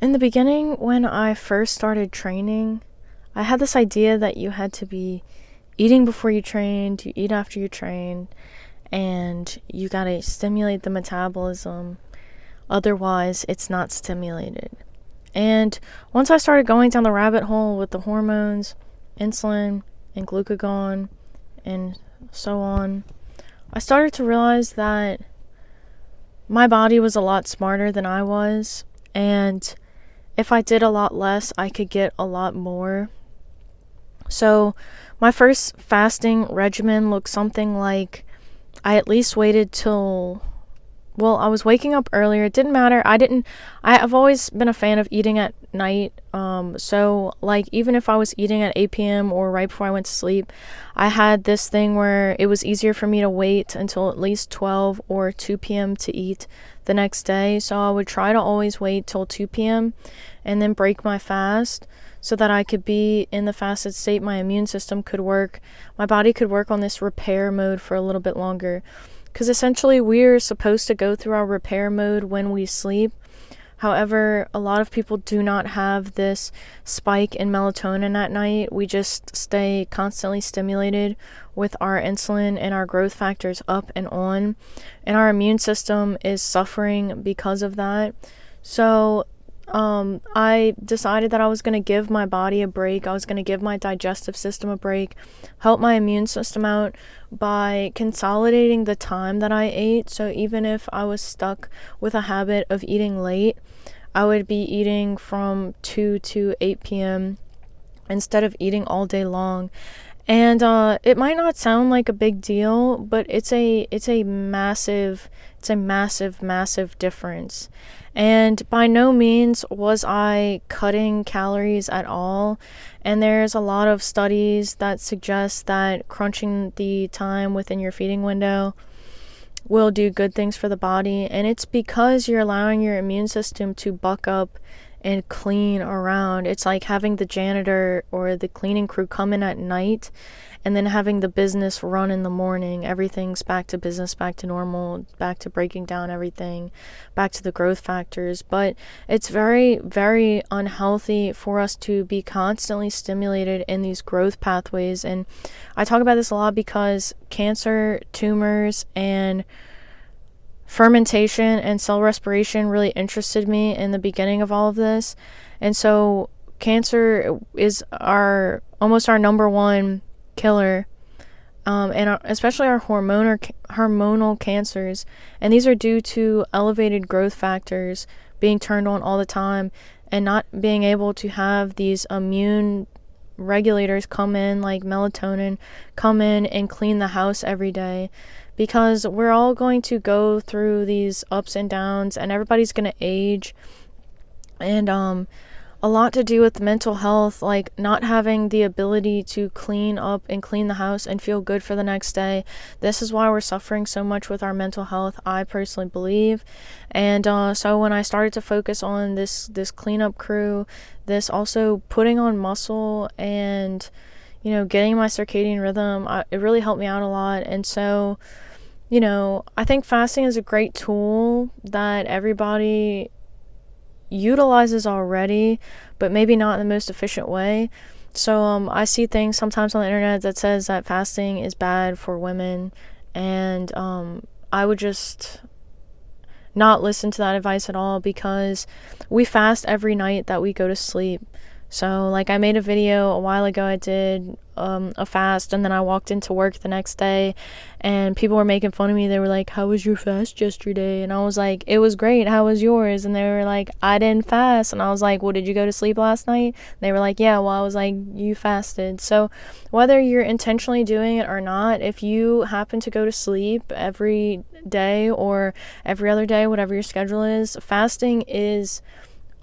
In the beginning, when I first started training, I had this idea that you had to be eating before you trained, you eat after you train, and you gotta stimulate the metabolism. Otherwise, it's not stimulated. And once I started going down the rabbit hole with the hormones, insulin, and glucagon, and so on, I started to realize that my body was a lot smarter than I was, and if I did a lot less, I could get a lot more. So my first fasting regimen looked something like I at least waited till, well, I was waking up earlier. It didn't matter. I've always been a fan of eating at night. So like even if I was eating at 8 p.m. or right before I went to sleep, I had this thing where it was easier for me to wait until at least 12 or 2 p.m. to eat the next day. So I would try to always wait till 2 p.m. and then break my fast so that I could be in the fasted state. My immune system could work. My body could work on this repair mode for a little bit longer. Because essentially we're supposed to go through our repair mode when we sleep. However, a lot of people do not have this spike in melatonin at night. We just stay constantly stimulated with our insulin and our growth factors up and on. And our immune system is suffering because of that. So I decided that I was going to give my body a break. I was going to give my digestive system a break, help my immune system out by consolidating the time that I ate. So even if I was stuck with a habit of eating late, I would be eating from 2 to 8 p.m. instead of eating all day long. And it might not sound like a big deal, but it's a massive difference. And by no means was I cutting calories at all. And there's a lot of studies that suggest that crunching the time within your feeding window will do good things for the body. And it's because you're allowing your immune system to buck up and clean around. It's like having the janitor or the cleaning crew come in at night and then having the business run in the morning. Everything's back to business, back to normal, back to breaking down everything, back to the growth factors. But it's very, very unhealthy for us to be constantly stimulated in these growth pathways. And I talk about this a lot because cancer, tumors, and fermentation and cell respiration really interested me in the beginning of all of this. And so cancer is almost our number one killer, and especially our hormonal cancers. And these are due to elevated growth factors being turned on all the time and not being able to have these immune regulators come in, like melatonin, come in and clean the house every day. Because we're all going to go through these ups and downs, and everybody's going to age. And a lot to do with mental health, like not having the ability to clean up and clean the house and feel good for the next day. This is why we're suffering so much with our mental health, I personally believe. And so when I started to focus on this cleanup crew, this also putting on muscle and getting my circadian rhythm, it really helped me out a lot. And so I think fasting is a great tool that everybody utilizes already, but maybe not in the most efficient way. So I see things sometimes on the internet that says that fasting is bad for women, and I would just not listen to that advice at all, because we fast every night that we go to sleep. So like I made a video a while ago, I did a fast, and then I walked into work the next day and people were making fun of me. They were like, "How was your fast yesterday?" And I was like, "It was great. How was yours?" And they were like, "I didn't fast." And I was like, "Well, did you go to sleep last night?" And they were like, "Yeah." Well, I was like, "You fasted." So whether you're intentionally doing it or not, if you happen to go to sleep every day or every other day, whatever your schedule is, fasting is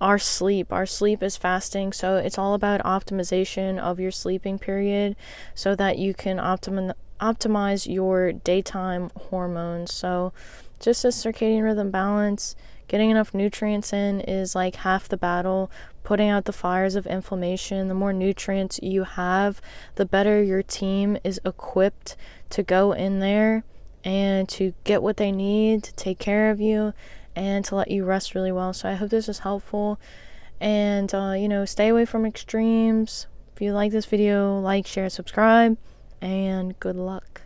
our sleep is fasting. So it's all about optimization of your sleeping period so that you can optimize your daytime hormones. So just a circadian rhythm balance, getting enough nutrients in is like half the battle, putting out the fires of inflammation. The more nutrients you have, the better your team is equipped to go in there and to get what they need to take care of you and to let you rest really well. So I hope this is helpful. And, stay away from extremes. If you like this video, like, share, subscribe, and good luck.